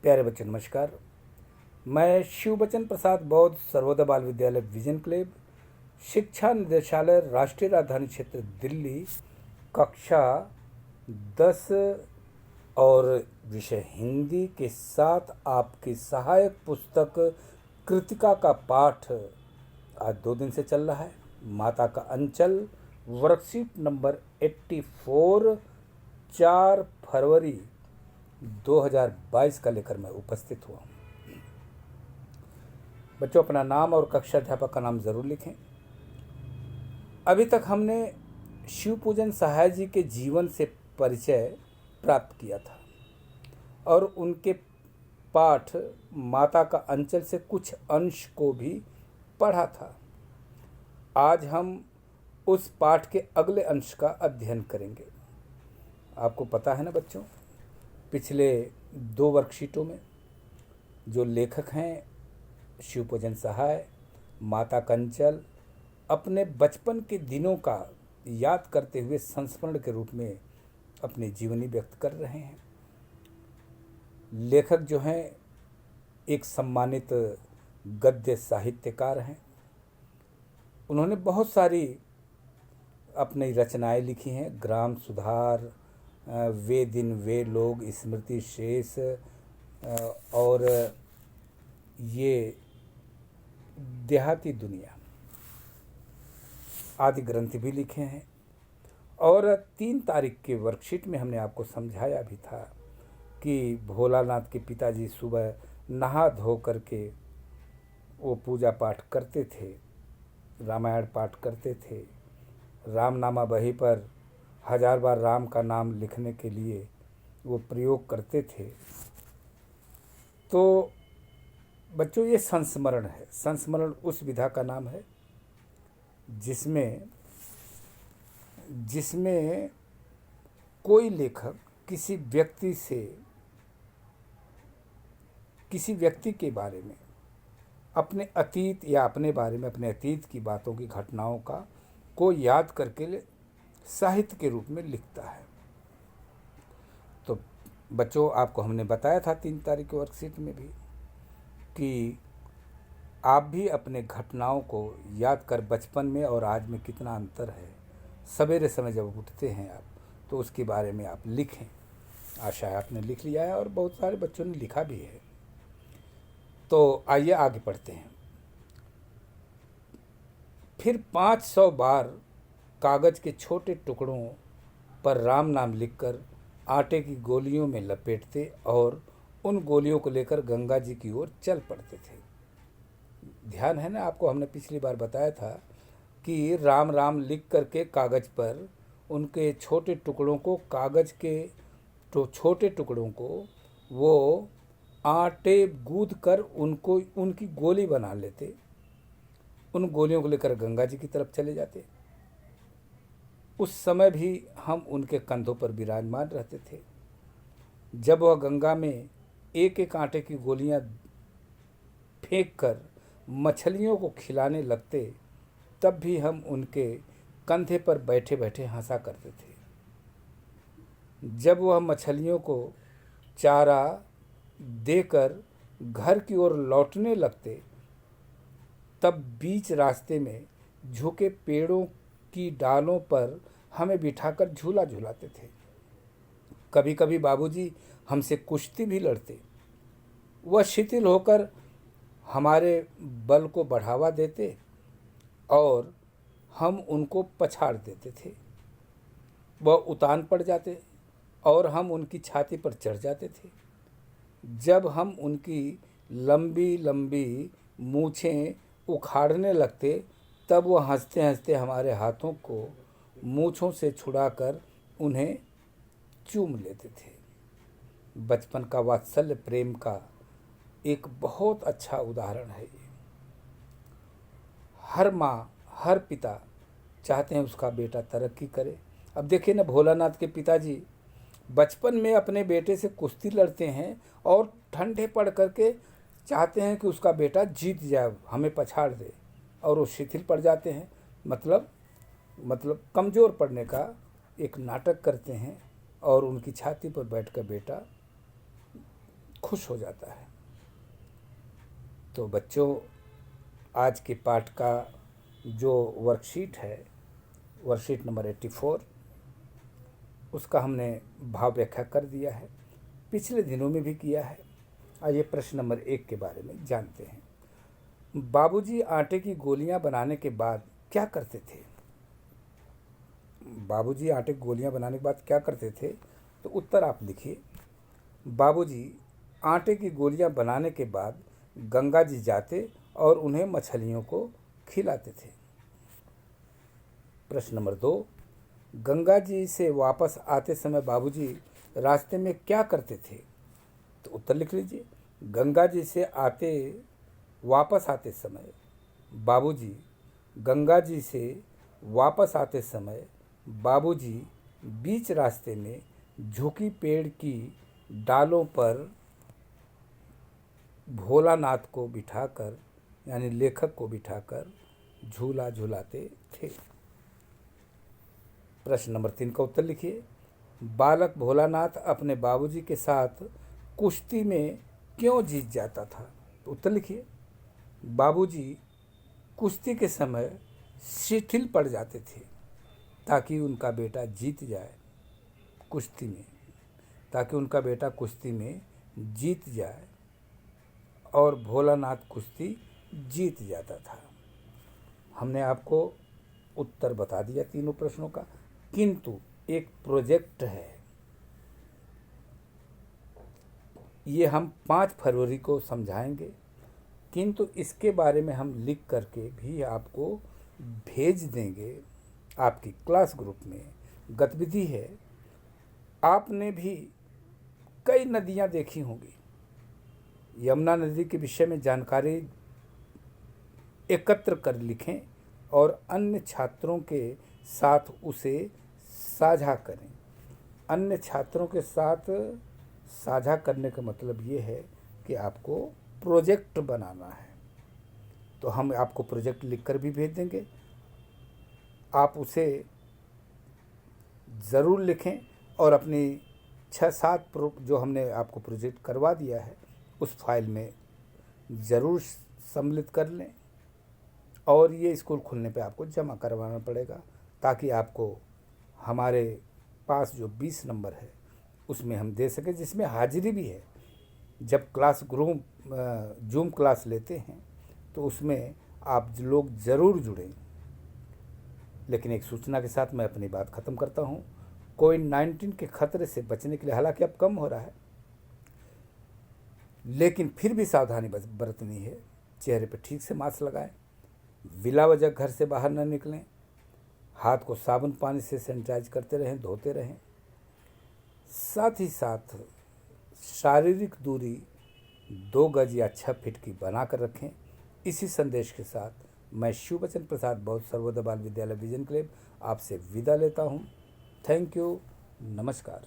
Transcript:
प्यारे बच्चों नमस्कार। मैं शिव बचन प्रसाद बौद्ध सर्वोदय बाल विद्यालय विजन क्लेब शिक्षा निदेशालय राष्ट्रीय राजधानी क्षेत्र दिल्ली कक्षा 10 और विषय हिंदी के साथ आपकी सहायक पुस्तक कृतिका का पाठ आज 2 दिन से चल रहा है। माता का अंचल वर्कशीट नंबर 84 4 फरवरी 2022 का लेकर मैं उपस्थित हुआ हूँ। बच्चों अपना नाम और कक्षा अध्यापक का नाम ज़रूर लिखें। अभी तक हमने शिव पूजन सहाय जी के जीवन से परिचय प्राप्त किया था और उनके पाठ माता का अंचल से कुछ अंश को भी पढ़ा था। आज हम उस पाठ के अगले अंश का अध्ययन करेंगे। आपको पता है ना बच्चों, पिछले 2 वर्कशीटों में जो लेखक हैं शिव पूजन सहाय माता कंचल अपने बचपन के दिनों का याद करते हुए संस्मरण के रूप में अपनी जीवनी व्यक्त कर रहे हैं। लेखक जो हैं एक सम्मानित गद्य साहित्यकार हैं। उन्होंने बहुत सारी अपनी रचनाएं लिखी हैं। ग्राम सुधार, वे दिन वे लोग, स्मृति शेष और ये देहाती दुनिया आदि ग्रंथ भी लिखे हैं। और 3 तारीख के वर्कशीट में हमने आपको समझाया भी था कि भोलानाथ के पिताजी सुबह नहा धो करके वो पूजा पाठ करते थे, रामायण पाठ करते थे। रामनामा बही पर 1000 बार राम का नाम लिखने के लिए वो प्रयोग करते थे। तो बच्चों ये संस्मरण है। संस्मरण उस विधा का नाम है जिसमें कोई लेखक किसी व्यक्ति के बारे में अपने अतीत या अपने बारे में अपने अतीत की बातों की घटनाओं का को याद करके साहित्य के रूप में लिखता है। तो बच्चों आपको हमने बताया था 3 तारीख के वर्कशीट में भी कि आप भी अपने घटनाओं को याद कर बचपन में और आज में कितना अंतर है। सवेरे समय जब उठते हैं आप तो उसके बारे में आप लिखें। आशा है आपने लिख लिया है और बहुत सारे बच्चों ने लिखा भी है। तो आइए आगे पढ़ते हैं। फिर 500 बार कागज़ के छोटे टुकड़ों पर राम नाम लिखकर आटे की गोलियों में लपेटते और उन गोलियों को लेकर गंगा जी की ओर चल पड़ते थे। ध्यान है ना आपको, हमने पिछली बार बताया था कि राम राम लिख करके कागज़ पर उनके छोटे टुकड़ों को कागज़ के छोटे टुकड़ों को वो आटे गूंद कर उनको उनकी गोली बना लेते। उन गोलियों को लेकर गंगा जी की तरफ चले जाते। उस समय भी हम उनके कंधों पर विराजमान रहते थे। जब वह गंगा में एक एक आटे की गोलियां फेंक कर मछलियों को खिलाने लगते, तब भी हम उनके कंधे पर बैठे बैठे हंसा करते थे। जब वह मछलियों को चारा देकर घर की ओर लौटने लगते, तब बीच रास्ते में झुके पेड़ों की डालों पर हमें बिठाकर झूला झूलाते थे। कभी कभी बाबूजी हमसे कुश्ती भी लड़ते। वह शिथिल होकर हमारे बल को बढ़ावा देते और हम उनको पछाड़ देते थे। वह उतान पड़ जाते और हम उनकी छाती पर चढ़ जाते थे। जब हम उनकी लंबी लंबी मूछें उखाड़ने लगते, तब वह हंसते हंसते हमारे हाथों को मूछों से छुड़ाकर उन्हें चूम लेते थे। बचपन का वात्सल्य प्रेम का एक बहुत अच्छा उदाहरण है ये। हर माँ हर पिता चाहते हैं उसका बेटा तरक्की करे। अब देखिए ना, भोलानाथ के पिताजी बचपन में अपने बेटे से कुश्ती लड़ते हैं और ठंडे पड़ करके चाहते हैं कि उसका बेटा जीत जाए, हमें पछाड़ दे, और वो शिथिल पड़ जाते हैं। मतलब कमज़ोर पड़ने का एक नाटक करते हैं और उनकी छाती पर बैठकर बेटा खुश हो जाता है। तो बच्चों, आज के पाठ का जो वर्कशीट है, वर्कशीट नंबर 84, उसका हमने भाव व्याख्या कर दिया है, पिछले दिनों में भी किया है। आइए प्रश्न नंबर 1 के बारे में जानते हैं। बाबूजी आटे की गोलियां बनाने के बाद क्या करते थे? बाबूजी आटे की गोलियां बनाने के बाद क्या करते थे? तो उत्तर आप लिखिए। बाबूजी आटे की गोलियां बनाने के बाद गंगा जी जाते और उन्हें मछलियों को खिलाते थे। प्रश्न नंबर 2, गंगा जी से वापस आते समय बाबूजी रास्ते में क्या करते थे? तो उत्तर लिख लीजिए। गंगा जी से वापस आते समय बाबूजी गंगा जी से वापस आते समय बाबूजी बीच रास्ते में झुकी पेड़ की डालों पर भोलानाथ को बिठाकर, यानी लेखक को बिठाकर झूला झूलाते थे। प्रश्न नंबर 3 का उत्तर लिखिए। बालक भोलानाथ अपने बाबूजी के साथ कुश्ती में क्यों जीत जाता था? उत्तर लिखिए। बाबूजी कुश्ती के समय शिथिल पड़ जाते थे ताकि उनका बेटा जीत जाए कुश्ती में, जीत जाए, और भोलानाथ कुश्ती जीत जाता था। हमने आपको उत्तर बता दिया तीनों प्रश्नों का, किंतु एक प्रोजेक्ट है, ये हम 5 फरवरी को समझाएंगे, किंतु इसके बारे में हम लिख करके भी आपको भेज देंगे आपकी क्लास ग्रुप में। गतिविधि है, आपने भी कई नदियां देखी होंगी, यमुना नदी के विषय में जानकारी एकत्र कर लिखें और अन्य छात्रों के साथ उसे साझा करें। अन्य छात्रों के साथ साझा करने का मतलब ये है कि आपको प्रोजेक्ट बनाना है, तो हम आपको प्रोजेक्ट लिखकर भी भेज देंगे। आप उसे ज़रूर लिखें और अपनी 6-7 जो हमने आपको प्रोजेक्ट करवा दिया है उस फाइल में ज़रूर सम्मिलित कर लें, और ये स्कूल खुलने पे आपको जमा करवाना पड़ेगा ताकि आपको हमारे पास जो 20 नंबर है उसमें हम दे सकें, जिसमें हाजिरी भी है। जब क्लास ग्रुप जूम क्लास लेते हैं तो उसमें आप लोग ज़रूर जुड़ें। लेकिन एक सूचना के साथ मैं अपनी बात ख़त्म करता हूँ। कोविड-19 के खतरे से बचने के लिए, हालांकि अब कम हो रहा है, लेकिन फिर भी सावधानी बरतनी है। चेहरे पर ठीक से मास्क लगाएं, बिला वजह घर से बाहर न निकलें, हाथ को साबुन पानी से सैनिटाइज करते रहें, धोते रहें। साथ ही साथ शारीरिक दूरी 2 गज या 6 फीट की बनाकर रखें। इसी संदेश के साथ मैं शिवबचन प्रसाद बौद्ध सर्वोदय बाल विद्यालय विजन क्लब आपसे विदा लेता हूँ। थैंक यू, नमस्कार।